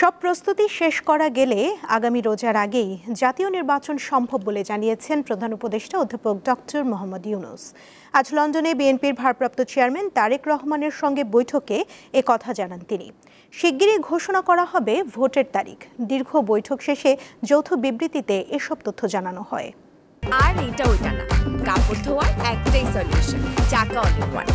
সব প্রস্তুতি শেষ করা গেলে আগামী রোজার আগেই জাতীয় নির্বাচন সম্ভব বলে জানিয়েছেন প্রধান উপদেষ্টা অধ্যাপক ডক্টর মোহাম্মদ ইউনূস। আজ লন্ডনে বিএনপির ভারপ্রাপ্ত চেয়ারম্যান তারেক রহমানের সঙ্গে বৈঠকে এ কথা জানান তিনি। শিগগিরই ঘোষণা করা হবে ভোটের তারিখ। দীর্ঘ বৈঠক শেষে যৌথ বিবৃতিতে এসব তথ্য জানানো হয়। আর এটা ওইটা না, কাপড় ধোয়ার একটাই সলিউশন, চাকা অল ইন ওয়ান।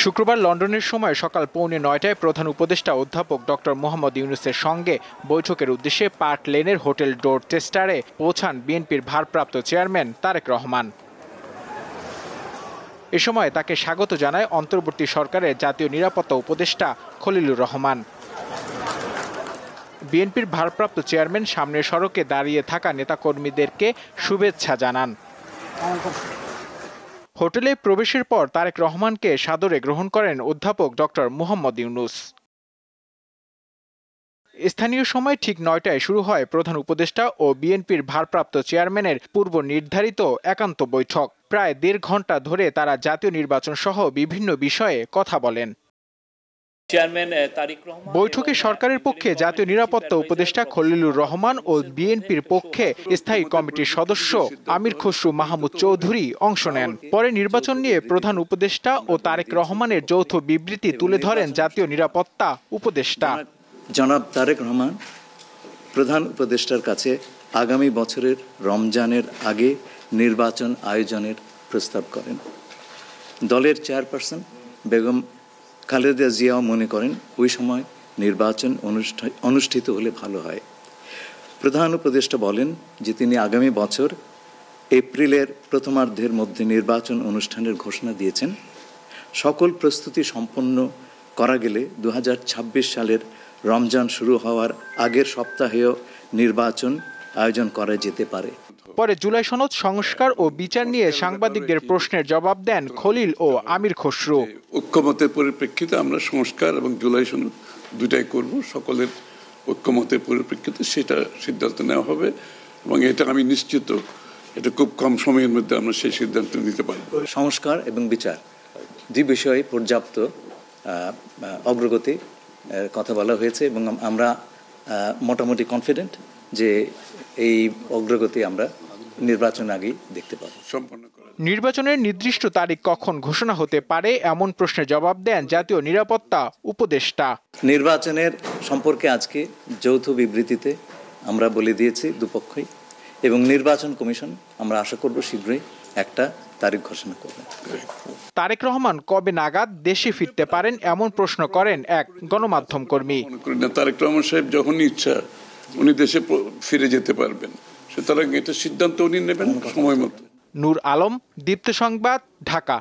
শুক্রবার লন্ডনের সময় সকাল 9:45টায় প্রধান উপদেষ্টা অধ্যাপক ডক্টর মোহাম্মদ ইউনূসের সঙ্গে বৈঠকের উদ্দেশ্যে পার্ক লেনের হোটেল ডোরচেস্টারে পৌঁছান বিএনপির ভারপ্রাপ্ত চেয়ারম্যান তারেক রহমান। এ সময় তাকে স্বাগত জানায় অন্তর্বর্তী সরকারের জাতীয় নিরাপত্তা উপদেষ্টা খলিলুর রহমান। বিএনপির ভারপ্রাপ্ত চেয়ারম্যান সামনের সড়কে দাঁড়িয়ে থাকা নেতাকর্মীদেরকে শুভেচ্ছা জানান। হোটেলে প্রবেশের পর তারেক রহমানকে সাদরে গ্রহণ করেন অধ্যাপক ডক্টর মোহাম্মদ ইউনূস। স্থানীয় সময় ঠিক 9টায় শুরু হয় প্রধান উপদেষ্টা ও বিএনপির ভারপ্রাপ্ত চেয়ারম্যানের পূর্ব নির্ধারিত একান্ত বৈঠক। প্রায় 1.5 ঘন্টা ধরে তারা জাতীয় নির্বাচন সহ বিভিন্ন বিষয়ে কথা বলেন। বৈঠকে সরকারের পক্ষে জাতীয় নিরাপত্তা উপদেষ্টা খলিলুর রহমান ও বিএনপির পক্ষে স্থায়ী কমিটির সদস্য আমির খসরু মাহমুদ চৌধুরী অংশ নেন। পরে নির্বাচন নিয়ে প্রধান উপদেষ্টা ও তারেক রহমানের যৌথ বিবৃতি তুলে ধরেন জাতীয় নিরাপত্তা উপদেষ্টা। জনাব তারেক রহমান প্রধান উপদেষ্টার কাছে আগামী বছরের রমজানের আগে নির্বাচন আয়োজনের প্রস্তাব করেন। দলের চেয়ারপারসন বেগম খালেদা জিয়াও মনে করেন ওই সময় নির্বাচন অনুষ্ঠিত হলে ভালো হয়। প্রধান উপদেষ্টা বলেন যে তিনি আগামী বছর এপ্রিলের প্রথমার্ধের মধ্যে নির্বাচন অনুষ্ঠানের ঘোষণা দিয়েছেন। সকল প্রস্তুতি সম্পন্ন করা গেলে 2026 সালের রমজান শুরু হওয়ার আগের সপ্তাহেও নির্বাচন আয়োজন করা যেতে পারে। পরে জুলাই সনদ সংস্কার ও বিচার নিয়ে সাংবাদিকদের প্রশ্নের জবাব দেন খলিল ও আমির খসরু। ঐক্যমতের পরিপ্রেক্ষিতে আমরা সংস্কার এবং জুলাই সনদ দুটাই করব। সকলের ঐক্যমতের পরিপ্রেক্ষিতে সেটা সিদ্ধান্ত নেওয়া হবে এবং এটা আমি নিশ্চিত এটা খুব কম সময়ের মধ্যে আমরা সেই সিদ্ধান্ত নিতে পারব। সংস্কার এবং বিচার দুই বিষয়ে পর্যাপ্ত অগ্রগতি কথা বলা হয়েছে এবং আমরা মোটামুটি কনফিডেন্ট যে এই অগ্রগতি আমরা নির্বাচন আগেই দেখতে পাবো। নির্বাচনের নির্দিষ্ট তারিখ কখন ঘোষণা হতে পারে এমন প্রশ্নের জবাব দেন জাতীয় নিরাপত্তা উপদেষ্টা। নির্বাচনের সম্পর্কে আজকে যৌথ বিবৃতিতে আমরা বলে দিয়েছি দুপক্ষই এবং নির্বাচন কমিশন আমরা আশা করব শীঘ্রই একটা তারিখ ঘোষণা করবে। তারেক রহমান কবে নাগাদ দেশে ফিরতে পারেন এমন প্রশ্ন করেন এক গণমাধ্যম কর্মী। তারেক রহমান সাহেব যখনই ইচ্ছা উনি দেশে ফিরে যেতে পারবেন, সুতরাং এটা সিদ্ধান্ত উনি নেবেন সময় মতো। নূর আলম, দীপ্ত সংবাদ, ঢাকা।